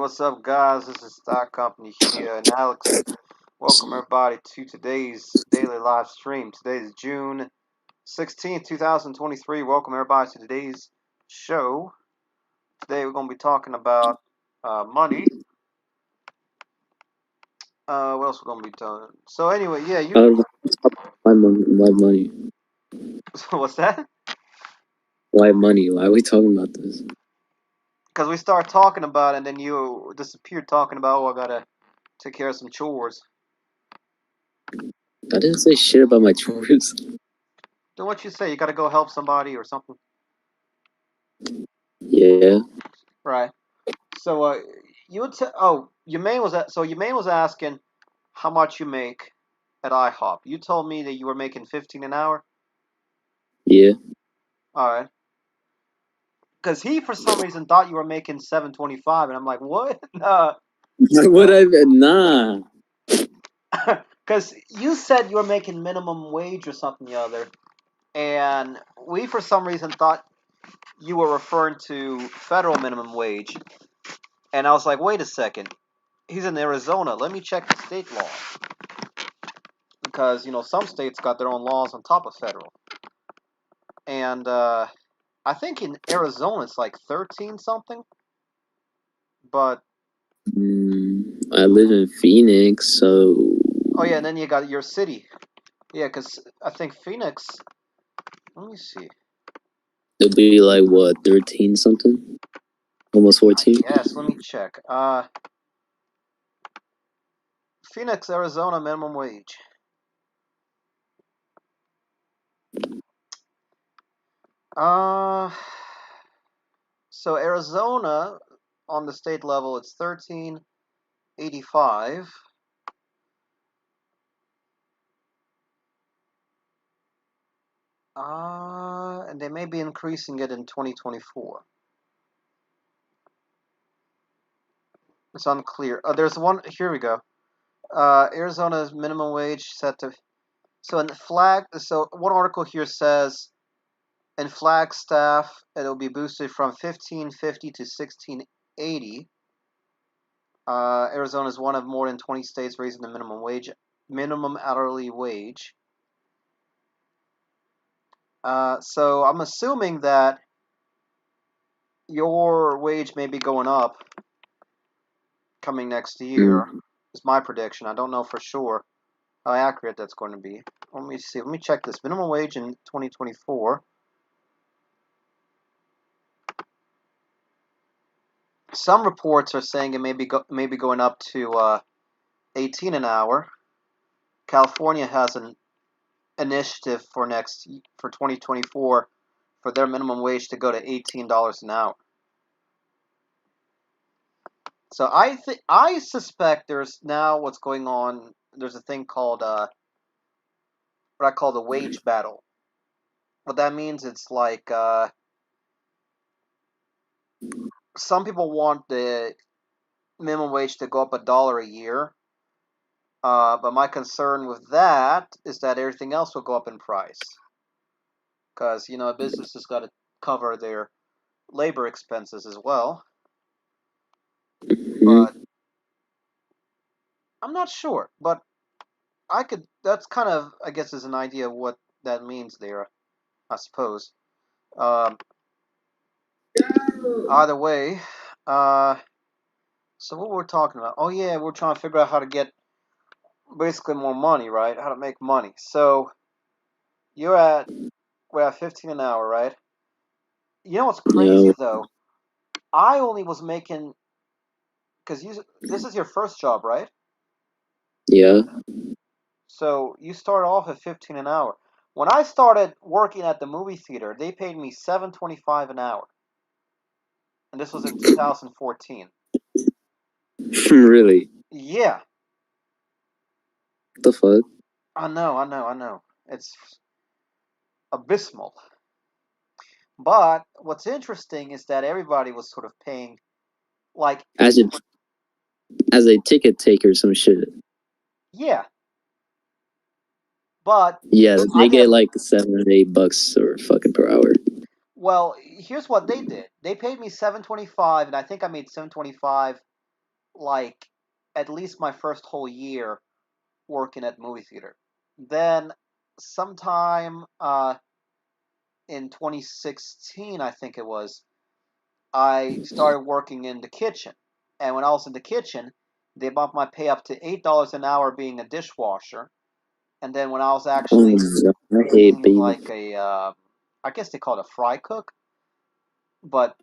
what's up, guys? This is Stock Company here, and Alex. Welcome everybody to today's daily live stream. Today is June 16th, 2023. Welcome everybody to today's show. Today we're going to be talking about money. What else we're going to be doing? So anyway, yeah, Why money? Why money? what's that? Why money? Why are we talking about this? Because we started talking about it, and then you disappeared talking about, oh, I gotta take care of some chores. I didn't say shit about my chores. Then what you say? You gotta go help somebody or something, Yeah. right? So you would say, oh, Yemaine was asking how much you make at IHOP. You told me that you were making 15 an hour. Yeah. All right. Because he, for some reason, thought you were making 7.25, and I'm like, what? No, What I nah. because you said you were making minimum wage or something the other, and we, for some reason, thought you were referring to federal minimum wage, and I was like, wait a second. He's in Arizona. Let me check the state law. Because, some states got their own laws on top of federal. And I think in Arizona it's like 13 something. But I live in Phoenix, so. oh yeah, and then you got your city. Yeah, because I think Phoenix. Let me see. It'll be like what, 13 something? Almost 14? Yes, let me check. Phoenix, Arizona minimum wage. So Arizona on the state level it's 13.85. And they may be increasing it in 2024. It's unclear. There's one. Here we go. Arizona's minimum wage set to. So in flag. So one article here says, in Flagstaff, it'll be boosted from 15.50 to 16.80. Arizona is one of more than 20 states raising the minimum hourly wage. So I'm assuming that your wage may be going up coming next year. Is my prediction. I don't know for sure how accurate that's going to be. Let me see. Let me check this. Minimum wage in 2024. Some reports are saying it may be going up to 18 an hour. California has an initiative for 2024 for their minimum wage to go to $18 an hour. So I suspect there's now what's going on. There's a thing called what I call the wage battle. What that means, it's like some people want the minimum wage to go up $1 a year. But my concern with that is that everything else will go up in price. Because, a business has got to cover their labor expenses as well. But I'm not sure. But that's kind of, I guess, is an idea of what that means there, I suppose. Either way, so what we're talking about? Oh yeah, we're trying to figure out how to get basically more money, right? How to make money. So we're at 15 an hour, right? You know what's crazy though? I only was making, because this is your first job, right? Yeah. So you started off at 15 an hour. When I started working at the movie theater, they paid me $7.25 an hour, and this was in 2014. Really? Yeah. What the fuck? I know. It's abysmal. But what's interesting is that everybody was sort of paying, like, as a ticket taker, some shit. yeah. But yeah, they get like $7 or $8 or fucking per hour. Well, here's what they did. They paid me $7.25, and I think I made $7.25 like at least my first whole year working at movie theater. Then sometime in 2016, I think it was, I started working in the kitchen. And when I was in the kitchen, they bumped my pay up to $8 an hour being a dishwasher. And then when I was Oh actually my god, I hate being being. like I guess they call it a fry cook, but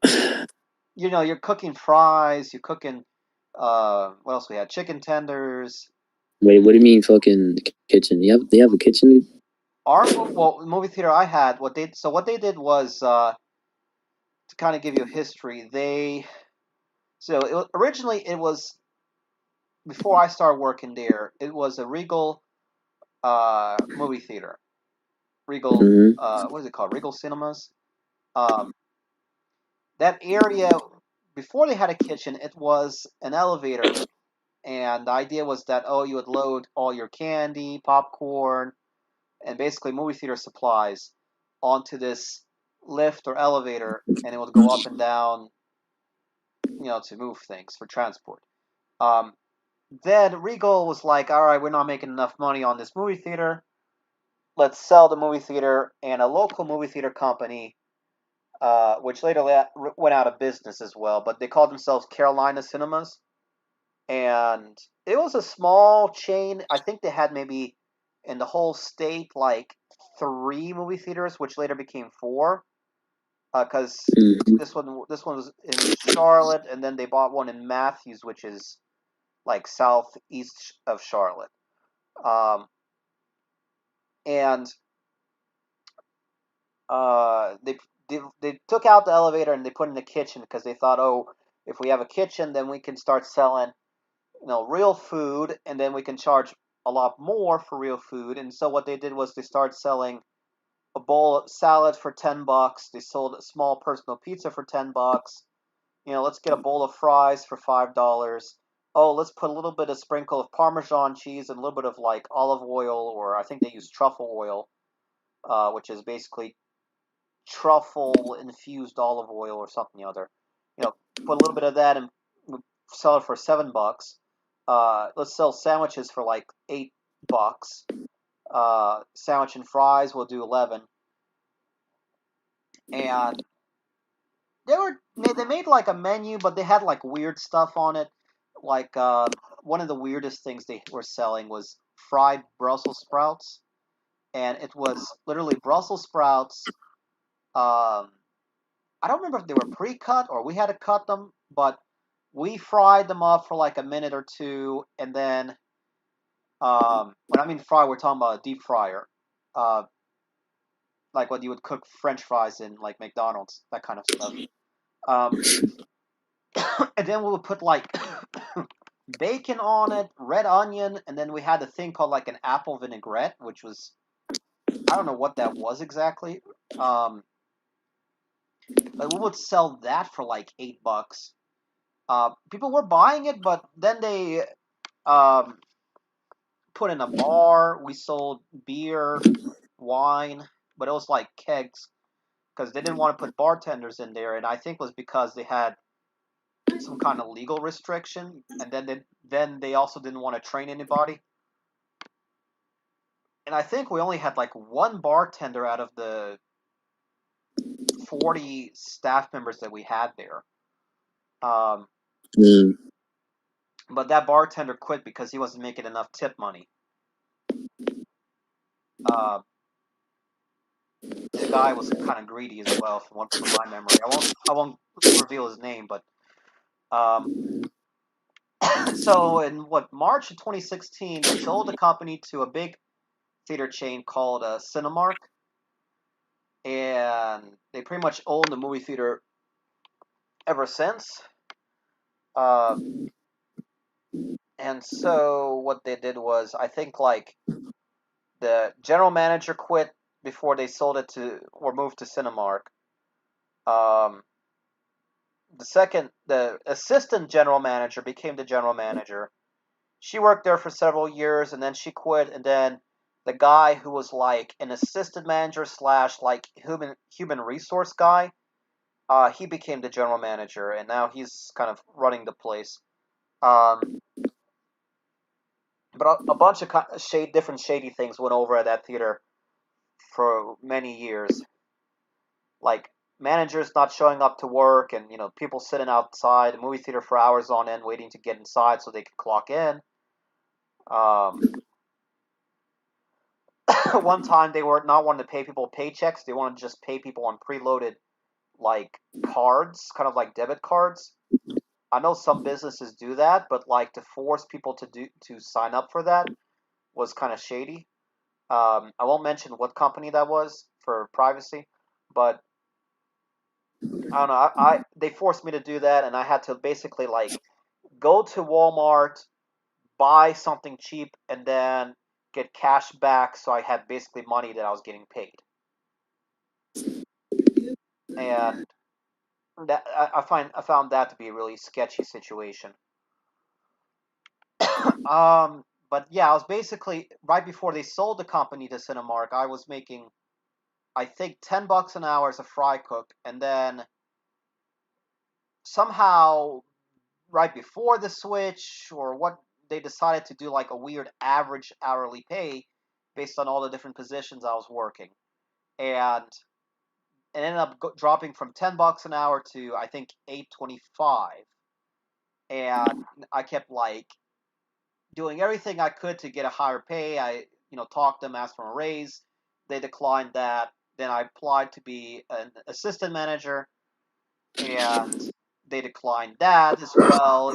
you're cooking fries, you're cooking, what else we had? Chicken tenders. Wait, what do you mean fucking kitchen? They have a kitchen? Movie theater I had, what they did was, to kind of give you a history, originally it was, before I started working there, it was a Regal movie theater. Regal, Mm-hmm. what is it called? Regal Cinemas. Um, that area, before they had a kitchen, it was an elevator, and the idea was that, oh, you would load all your candy, popcorn, and basically movie theater supplies onto this lift or elevator, and it would go up and down, to move things for transport. Um, then Regal was like, all right, we're not making enough money on this movie theater. Let's sell the movie theater, and a local movie theater company, which later went out of business as well, but they called themselves Carolina Cinemas. And it was a small chain. I think they had maybe in the whole state like three movie theaters, which later became four. Because Mm-hmm. this one was in Charlotte, and then they bought one in Matthews, which is like southeast of Charlotte. Um, and they took out the elevator and they put in the kitchen because they thought, oh, if we have a kitchen, then we can start selling, real food, and then we can charge a lot more for real food. And so what they did was they started selling a bowl of salad for $10. They sold a small personal pizza for $10. Let's get a bowl of fries for $5. Oh, let's put a little bit of sprinkle of Parmesan cheese and a little bit of like olive oil, or I think they use truffle oil, which is basically truffle infused olive oil or something other. Put a little bit of that and sell it for $7. Let's sell sandwiches for like $8. Sandwich and fries will do 11. And they made like a menu, but they had like weird stuff on it. Like one of the weirdest things they were selling was fried Brussels sprouts, and it was literally Brussels sprouts. I don't remember if they were pre-cut or we had to cut them, but we fried them up for like a minute or two, and then when I mean fry, we're talking about a deep fryer, uh, like what you would cook French fries in, like McDonald's, that kind of stuff. Um, and then we would put like bacon on it, red onion, and then we had a thing called like an apple vinaigrette, which was, I don't know what that was exactly. Um, but we would sell that for like $8. People were buying it, but then they um, put in a bar. We sold beer, wine, but it was like kegs because they didn't want to put bartenders in there, and I think it was because they had some kind of legal restriction, and then they also didn't want to train anybody. And I think we only had like one bartender out of the 40 staff members that we had there. Um, Mm. but that bartender quit because he wasn't making enough tip money. Uh, the guy was kind of greedy as well, from my memory. I won't reveal his name, but so in March of 2016, they sold the company to a big theater chain called Cinemark, and they pretty much owned the movie theater ever since. Uh, and so what they did was, I think like the general manager quit before they sold it to or moved to Cinemark. Um, the assistant general manager became the general manager. She worked there for several years, and then she quit. And then the guy who was like an assistant manager slash like human resource guy, he became the general manager, and now he's kind of running the place. Um, but a bunch of different shady things went over at that theater for many years, like managers not showing up to work, and people sitting outside the movie theater for hours on end waiting to get inside so they could clock in. Um, one time they were not wanting to pay people paychecks; they wanted to just pay people on preloaded like cards, kind of like debit cards. I know some businesses do that, but like to force people to sign up for that was kind of shady. I won't mention what company that was for privacy, but I don't know. They forced me to do that, and I had to basically like go to Walmart, buy something cheap, and then get cash back. So I had basically money that I was getting paid, and that I found that to be a really sketchy situation. But yeah, I was basically right before they sold the company to Cinemark. I was making, I think, $10 an hour as a fry cook, and then somehow right before the switch or what, they decided to do like a weird average hourly pay based on all the different positions I was working, and it ended up dropping from $10 an hour to I think 8.25, and I kept like doing everything I could to get a higher pay. I talked to them, asked for a raise. They declined that. Then I applied to be an assistant manager, and they declined that as well.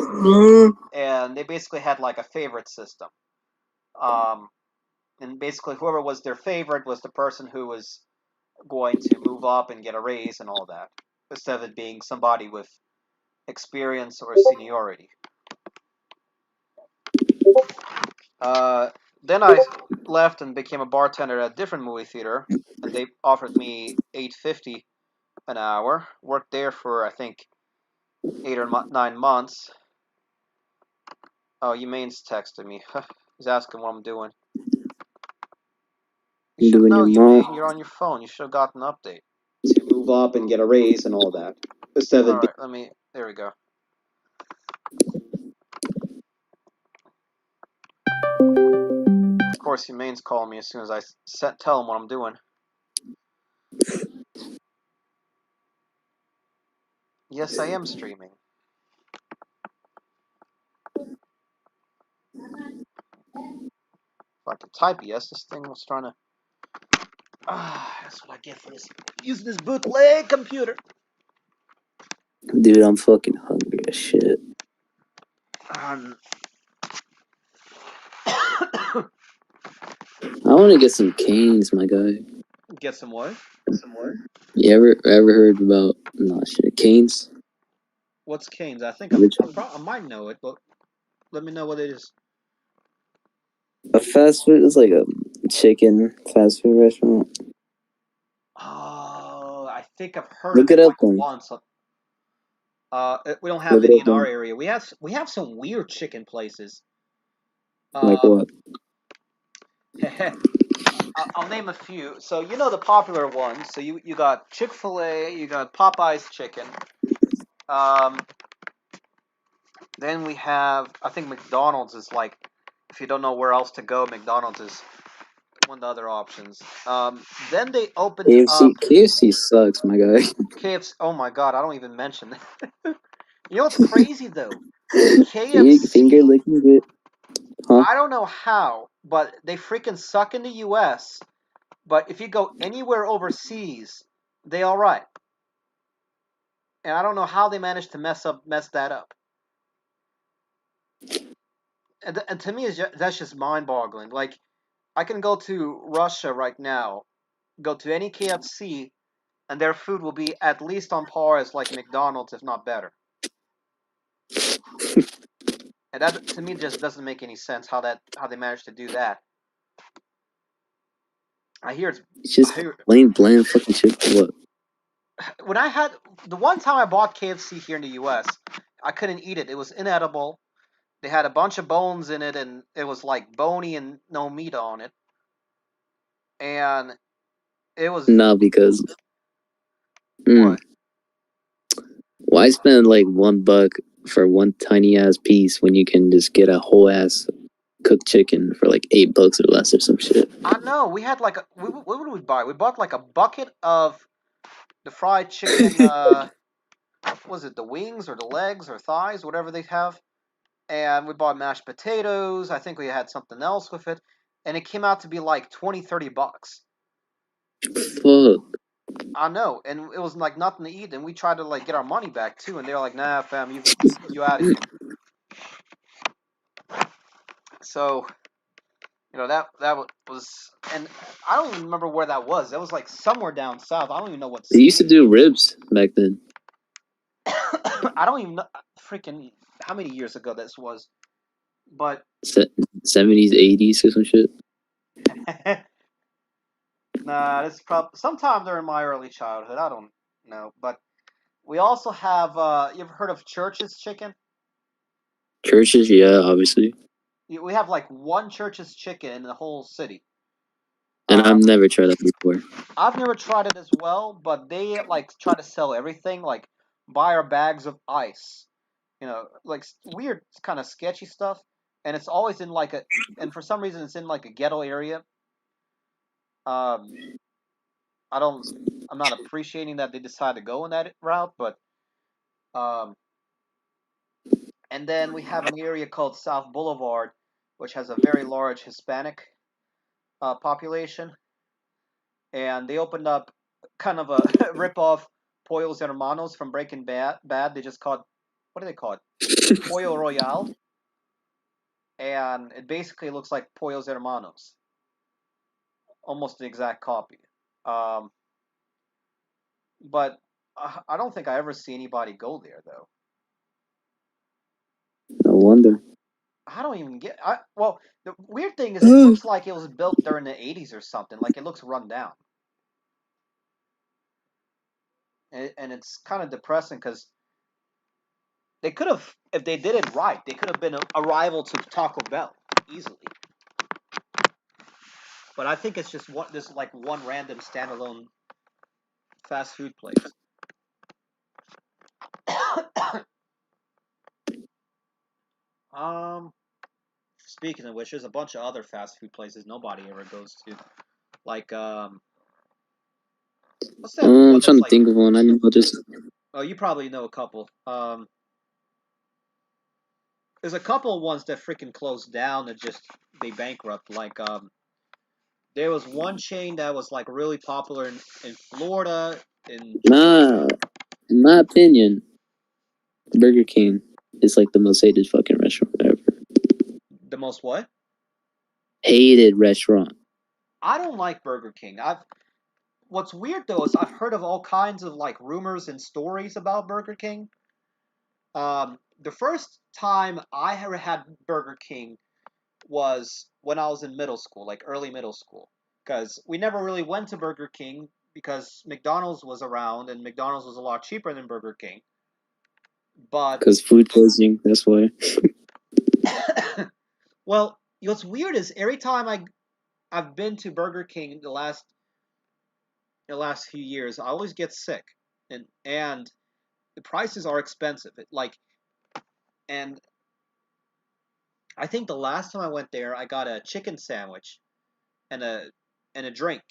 And they basically had like a favorite system. Um, and basically, whoever was their favorite was the person who was going to move up and get a raise and all that, instead of it being somebody with experience or seniority. Uh, then I left and became a bartender at a different movie theater, and they offered me $8.50 an hour. Worked there for I think 8 or 9 months. Oh, Eumane's texting me. He's asking what I'm doing. You should Doing know, your mom. Eumane. You're on your phone. You should have gotten an update to move up and get a raise and all that. Instead of all right, let me. There we go. Of course, Humane's calling me as soon as I tell him what I'm doing. Yes, I am streaming. If I can type yes, this thing was trying to. That's what I get for this using this bootleg computer. Dude, I'm fucking hungry as shit. I want to get some canes, my guy. Get some what? You ever heard about canes? What's Cane's? I think I might know it, but let me know what it is. A fast food is like a chicken fast food restaurant. Oh, I think I've heard Look of it it up like then. once. We don't have Look it any up in our then. area. We have some weird chicken places. Like what? I'll name a few. So the popular ones. So you got Chick-fil-A, you got Popeye's chicken. Um, then we have, I think McDonald's is like, if you don't know where else to go, McDonald's is one of the other options. Then they opened up KFC sucks, my guy. KFC. Oh my God, I don't even mention that. You know what's crazy though? Finger KFC. licking good. Huh? I don't know how, but they freaking suck in the U.S. But if you go anywhere overseas, they all right. And I don't know how they managed to mess that up. And to me, that's just mind-boggling. Like, I can go to Russia right now, go to any KFC, and their food will be at least on par as like McDonald's, if not better. And that to me just doesn't make any sense how they managed to do that. I hear It's just plain bland fucking shit. What? When I had the one time I bought KFC here in the U.S., I couldn't eat it. It was inedible. They had a bunch of bones in it, and it was like bony and no meat on it. And it was No, because what? why spend like $1 for one tiny ass piece when you can just get a whole ass cooked chicken for like $8 or less or some shit. I know. We had like what did we buy? We bought like a bucket of the fried chicken. What was it, the wings or the legs or thighs, whatever they have? And we bought mashed potatoes. I think we had something else with it, and it came out to be like 20-30 bucks. Fuck. I know, and it was like nothing to eat, and we tried to like get our money back too, and they were like, "Nah, fam, you out of here." So that was, and I don't even remember where that was. That was like somewhere down south. I don't even know what They used to state. do ribs back then. I don't even know freaking how many years ago this was, but 70s, 80s or some shit. nah, it's probably sometime during my early childhood. I don't know, but we also have. You ever heard of Church's Chicken? Churches, yeah, obviously. We have like one Church's Chicken in the whole city. And I've Um, never tried that before. I've never tried it as well, but they like try to sell everything, like buy our bags of ice, like weird kind of sketchy stuff, and it's always in like and for some reason it's in like a ghetto area. Um, I don't, I'm not appreciating that they decided to go in that route, but um, and then we have an area called South Boulevard, which has a very large Hispanic population, and they opened up kind of a rip-off Pollos Hermanos from Breaking Bad. They just called, what do they call it? Pollo Royale, and it basically looks like Pollos Hermanos, almost the exact copy. Um, but I don't think I ever see anybody go there though. No wonder. I don't even get. Well, the weird thing is, it looks like it was built during the '80s or something. Like it looks run down, and it's kind of depressing because they could have, if they did it right, they could have been a rival to Taco Bell easily. But I think it's just this like one random standalone fast food place. um, Speaking of which, there's a bunch of other fast food places nobody ever goes to. Like what's that I'm one that's trying to like? think of one. I know just. Oh, you probably know a couple. There's a couple of ones that freaking closed down that just they bankrupt. Like there was one chain that was like really popular in Florida, in Georgia. Nah, in my opinion, Burger King is like the most hated fucking restaurant ever. The most what? Hated restaurant. I don't like Burger King. What's weird though is I've heard of all kinds of like rumors and stories about Burger King. The first time I ever had Burger King was when I was in middle school, like early middle school, because we never really went to Burger King because McDonald's was around and McDonald's was a lot cheaper than Burger King. But Because food poisoning, that's why. well, what's weird is every time I've been to Burger King the last few years, I always get sick, and the prices are expensive. And I think the last time I went there, I got a chicken sandwich and a drink,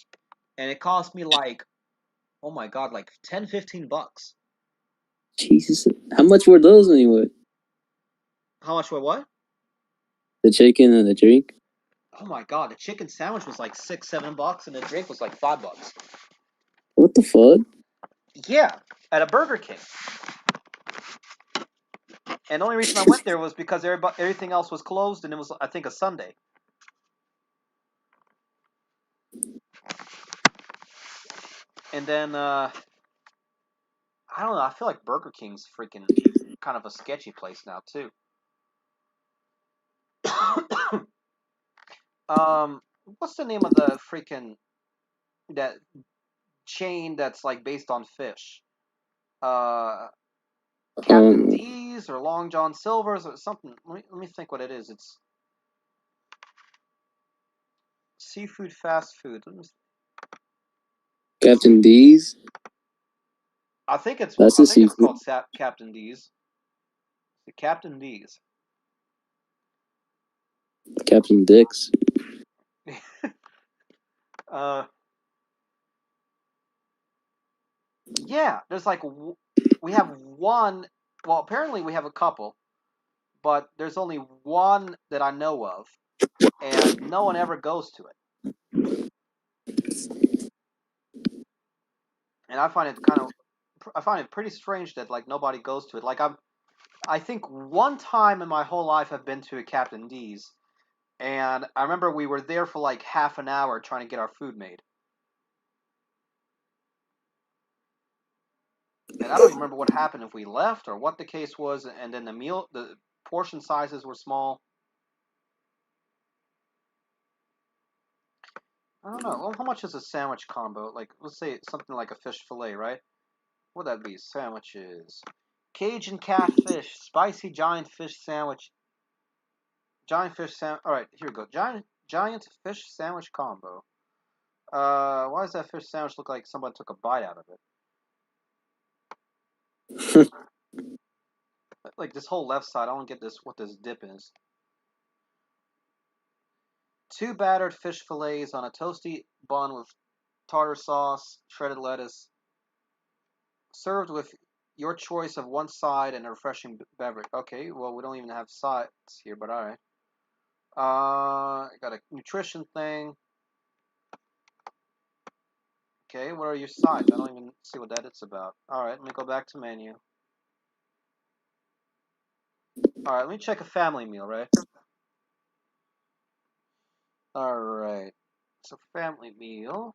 and it cost me like, oh my god, like 10-15 bucks. Jesus. How much were those anyway? How much were what? The chicken and the drink? Oh my god, the chicken sandwich was like 6-7 bucks, and the drink was like 5 bucks. What the fuck? Yeah, at a Burger King. And the only reason I went there was because everything else was closed, and it was, I think, a Sunday. And then I don't know. I feel like Burger King's freaking kind of a sketchy place now too. What's the name of the freaking that chain that's like based on fish? Uh, Captain Um, D's or Long John Silver's or something. Let me think what it is. It's seafood fast food. Captain D's? I think it's That's I a think it's seafood. called Captain D's. The Captain D's. Captain Dix. Yeah, there's like we have one. Well, apparently we have a couple, but there's only one that I know of, and no one ever goes to it. And I find it pretty strange that like nobody goes to it. Like I think one time in my whole life I've been to a Captain D's, and I remember we were there for like half an hour trying to get our food made. And I don't even remember what happened, if we left or what the case was, and then the portion sizes were small. I don't know. Well, how much is a sandwich combo? Like, let's say something like a fish fillet, right? What would that be? Sandwiches. Cajun catfish, spicy giant fish sandwich. Giant fish sandwich. All right, here we go. Giant fish sandwich combo. Why does that fish sandwich look like someone took a bite out of it? Like this whole left side, I don't get this. What this dip is. 2 battered fish fillets on a toasty bun with tartar sauce, shredded lettuce, served with your choice of one side and a refreshing beverage. Okay, well we don't even have sides here, but all right. Got a nutrition thing. Okay, what are your sides? I don't even see what that is about. All right, let me go back to menu. All right, let me check a family meal, right? All right, so family meal,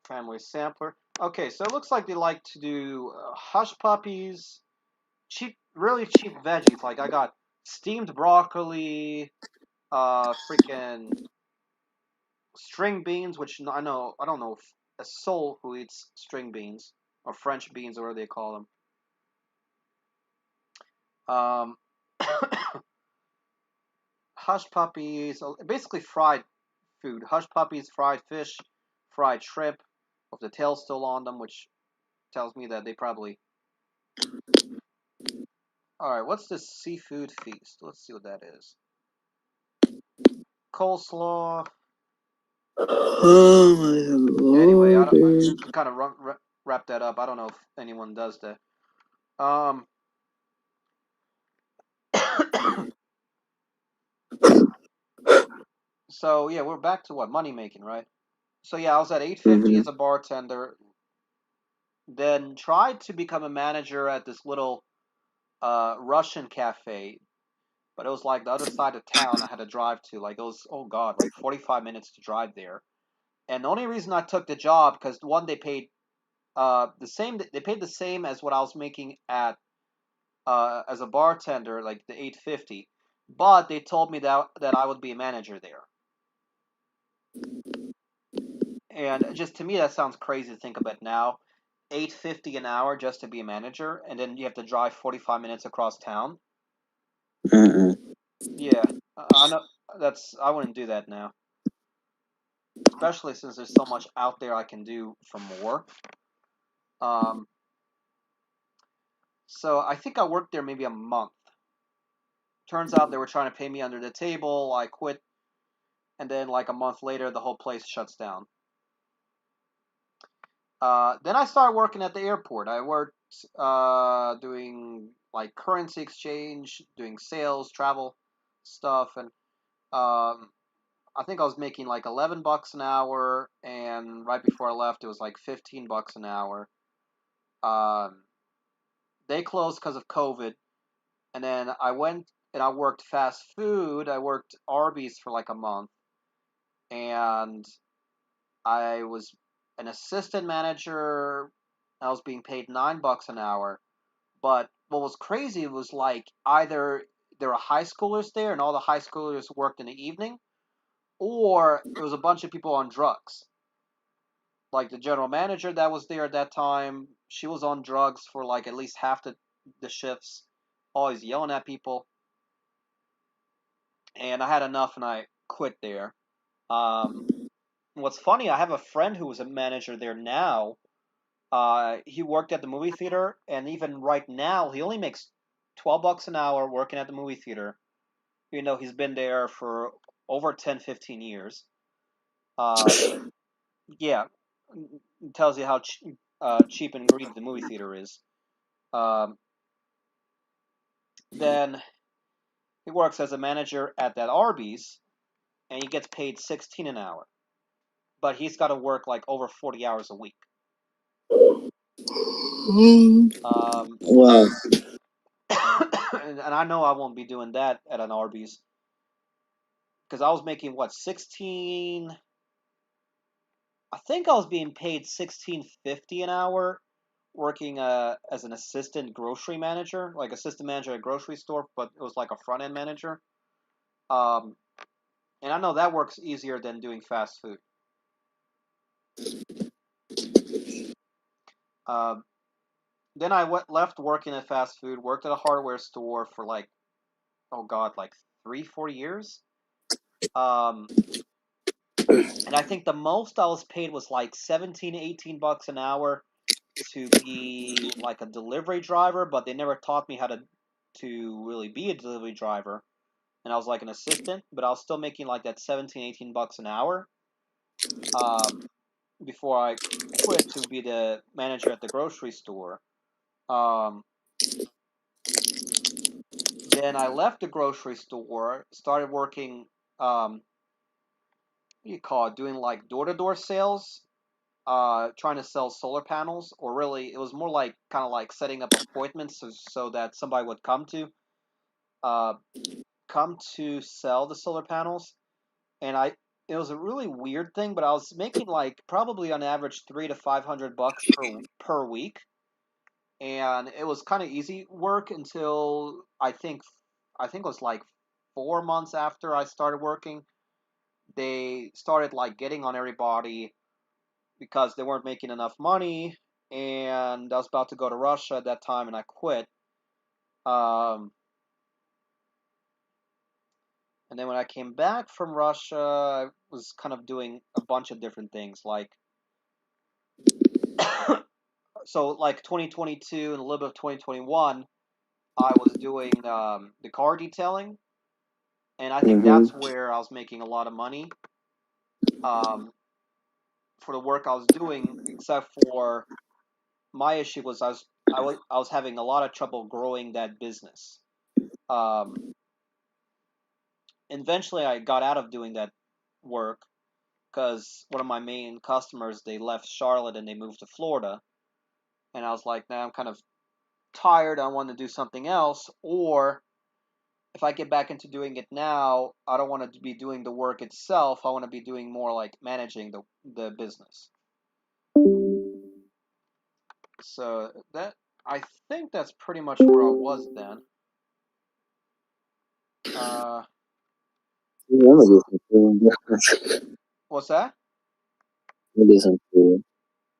family sampler. Okay, so it looks like they like to do hush puppies, cheap, really cheap veggies. Like I got steamed broccoli, freaking string beans, which I know I don't know if a soul who eats string beans or French beans or whatever they call them. Hush puppies, basically fried food. Hush puppies, fried fish, fried shrimp, with the tail still on them, which tells me that they probably. All right, what's this seafood feast? Let's see what that is. Coleslaw. Oh my Anyway, lord. I kind of wrap that up. I don't know if anyone does that. Um. So yeah, we're back to what money making, right? So yeah, I was at 850 Mm-hmm. as a bartender. Then tried to become a manager at this little Russian cafe, but it was like the other side of town I had to drive to. Like it was, oh god, like 45 minutes to drive there. And the only reason I took the job because one they paid the same. They paid the same as what I was making at as a bartender, like the 850. But they told me that I would be a manager there. And just to me that sounds crazy to think about now. 850 an hour just to be a manager, and then you have to drive 45 minutes across town. Uh-uh. Yeah, I know I wouldn't do that now, especially since there's so much out there I can do for more. Um, so I think I worked there maybe a month. Turns out they were trying to pay me under the table. I quit, and then like a month later, the whole place shuts down. Then I started working at the airport. I worked doing like currency exchange, doing sales, travel stuff, and I think I was making like $11 an hour. And right before I left, it was like $15 an hour. Um, they closed because of COVID, and then I went and I worked fast food. I worked Arby's for like a month, and I was an assistant manager. I was being paid $9 an hour. But what was crazy was like either there were high schoolers there and all the high schoolers worked in the evening, or it was a bunch of people on drugs. Like the general manager that was there at that time, she was on drugs for like at least half the shifts, always yelling at people. And I had enough and I quit there. What's funny, I have a friend who was a manager there now, He worked at the movie theater, and even right now, he only makes $12 an hour working at the movie theater. You know, he's been there for over 10, 15 years. Yeah, it tells you how cheap and greedy the movie theater is. Um, then he works as a manager at that Arby's, and he gets paid 16 an hour. But he's got to work like over 40 hours a week. Wow. And I know I won't be doing that at an Arby's because I was making what 16. I think I was being paid 16.50 an hour working as an assistant grocery manager, like assistant manager at a grocery store, but it was like a front end manager. Um, and I know that works easier than doing fast food. Um, then I left working at fast food, worked at a hardware store for like, oh god, like 3, 4 years. Um, and I think the most I was paid was like 17, $18 an hour to be like a delivery driver, but they never taught me how to really be a delivery driver. And I was like an assistant, but I was still making like that 17, $18 an hour. Before I quit to be the manager at the grocery store. Um, then I left the grocery store, started working, what do you call it, doing like door to door sales, trying to sell solar panels, or really, it was more like kind of like setting up appointments so that somebody would uh, come to sell the solar panels. And it was a really weird thing, but I was making like probably on average 300 to 500 bucks per week, and it was kind of easy work until I think it was like 4 months after I started working. They started like getting on everybody because they weren't making enough money, and I was about to go to Russia at that time, and I quit. Um, and then when I came back from Russia, I was kind of doing a bunch of different things, like so like 2022 and a little bit of 2021, I was doing the car detailing, and I think that's where I was making a lot of money um, for the work I was doing. Except for my issue was I was having a lot of trouble growing that business. Um, Eventually, I got out of doing that work because one of my main customers, they left Charlotte and they moved to Florida, and I was like, now I'm kind of tired. I want to do something else, or if I get back into doing it now, I don't want to be doing the work itself. I want to be doing more like managing the business. So that I think that's pretty much where I was then. Uh, what's that? Maybe some cool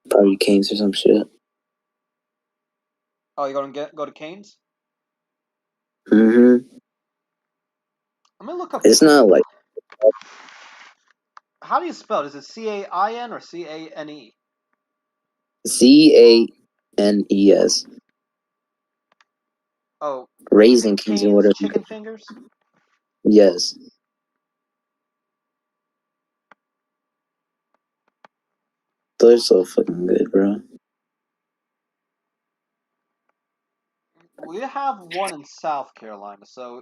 party games or some shit. Oh, you're gonna go to Canes? Mm-hmm. I'm gonna look up. It's not like How do you spell it? Is it CAIN or CANE? CANES. Oh, Raising Kings and Canes whatever. chicken fingers. Yes. They're so fucking good, bro. We have one in South Carolina, so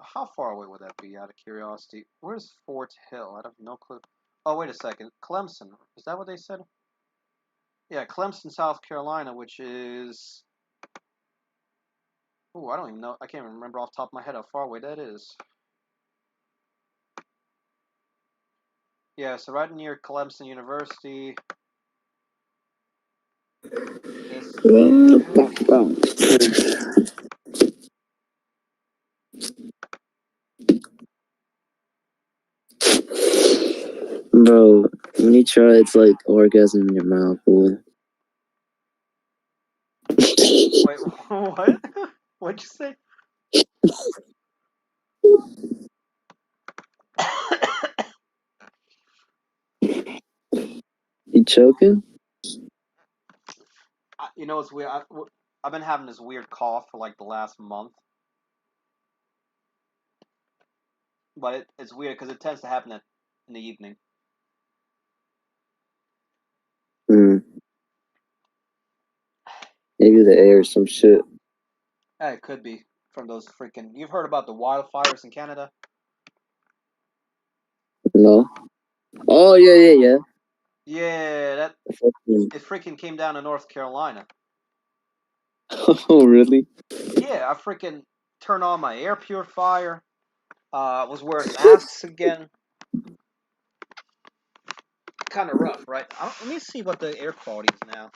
how far away would that be? Out of curiosity, where's Fort Hill? I have no clue. Oh, wait a second. Clemson. Is that what they said? Yeah, Clemson, South Carolina, which is. Oh, I don't even know. I can't remember off the top of my head how far away that is. Yeah, so right near Clemson University. This. Bro, when you try, it's like orgasm in your mouth, boy. Wait, what? What'd you say? You choking? You know, it's weird. I've been having this weird cough for like the last month, but it's weird because it tends to happen in the evening. Mm. Maybe the air or some shit. It could be from those freaking. You've heard about the wildfires in Canada? No. Oh yeah. Yeah, that Fucking- it freaking came down to North Carolina. Oh really? Yeah, I freaking turned on my air purifier. Was wearing masks again. Kind of rough, right? Let me see what the air quality is now.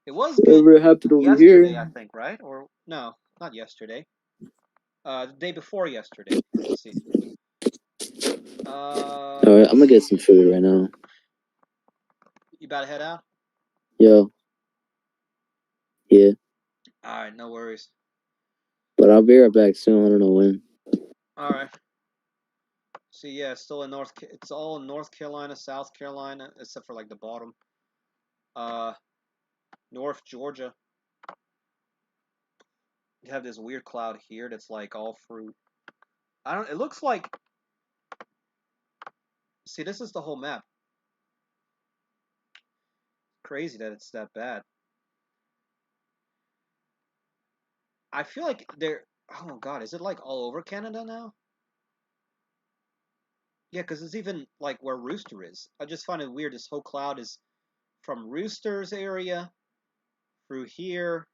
It was good Whatever happened over yesterday, here? I think, right? Or no, not yesterday. The day before yesterday. Let's see. Alright, I'm gonna get some food right now. You about to head out? Yo. Yeah. All right, no worries. But I'll be right back soon. I don't know when. All right. See, yeah, it's still in It's all in North Carolina, South Carolina, except for like the bottom. North Georgia. You have this weird cloud here that's like all fruit. I don't. It looks like. See, this is the whole map. Crazy that it's that bad. I feel like they're. Oh God, is it like all over Canada now? Yeah, because it's even like where Rooster is. I just find it weird. This whole cloud is from Rooster's area through here,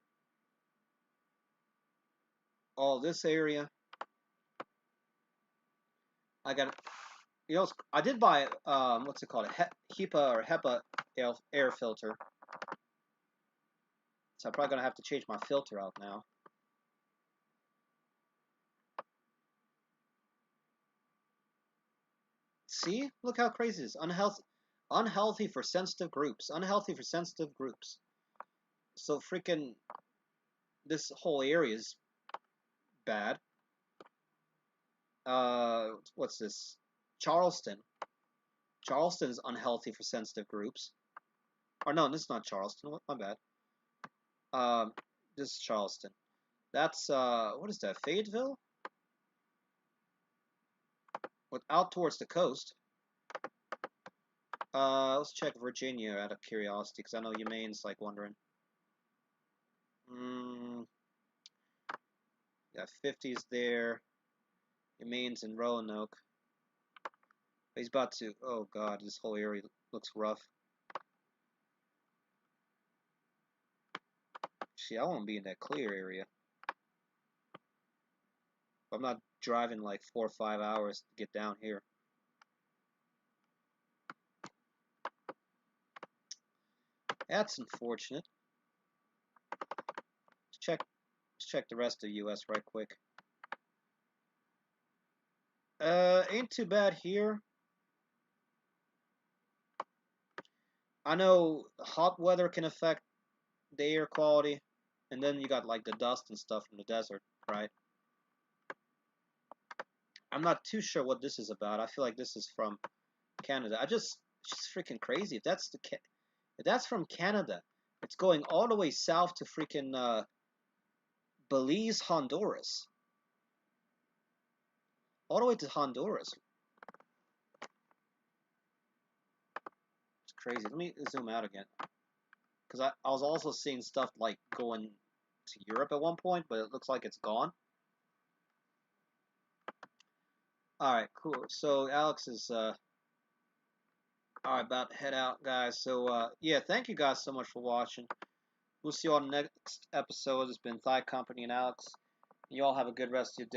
all this area. I got, you know, I did buy what's it called, a HEPA or HEPA air filter. So I'm probably gonna have to change my filter out now. See, look how crazy it is. Unhealthy for sensitive groups. Unhealthy for sensitive groups. So freaking, this whole area is bad. What's this? Charleston. Charleston is unhealthy for sensitive groups. Or no, this is not Charleston. My bad. This is Charleston. That's what is that? Fayetteville? Out towards the coast. Let's check Virginia out of curiosity, because I know Humaine's like wondering. Got 50s there. Humaine's in Roanoke. He's about to. Oh God, this whole area looks rough. See, I want to be in that clear area. I'm not driving like 4 or 5 hours to get down here. That's unfortunate. Let's check the rest of the U.S. right quick. Ain't too bad here. I know hot weather can affect the air quality, and then you got like the dust and stuff from the desert, right? I'm not too sure what this is about. I feel like this is from Canada. It's just freaking crazy. If that's from Canada, it's going all the way south to freaking Belize, Honduras. All the way to Honduras. It's crazy. Let me zoom out again. Because I was also seeing stuff like going to Europe at one point, but it looks like it's gone. Alright, cool. So Alex is alright, about to head out, guys. So yeah, thank you guys so much for watching. We'll see you on the next episode. It's been Thigh Company and Alex. You all have a good rest of your day.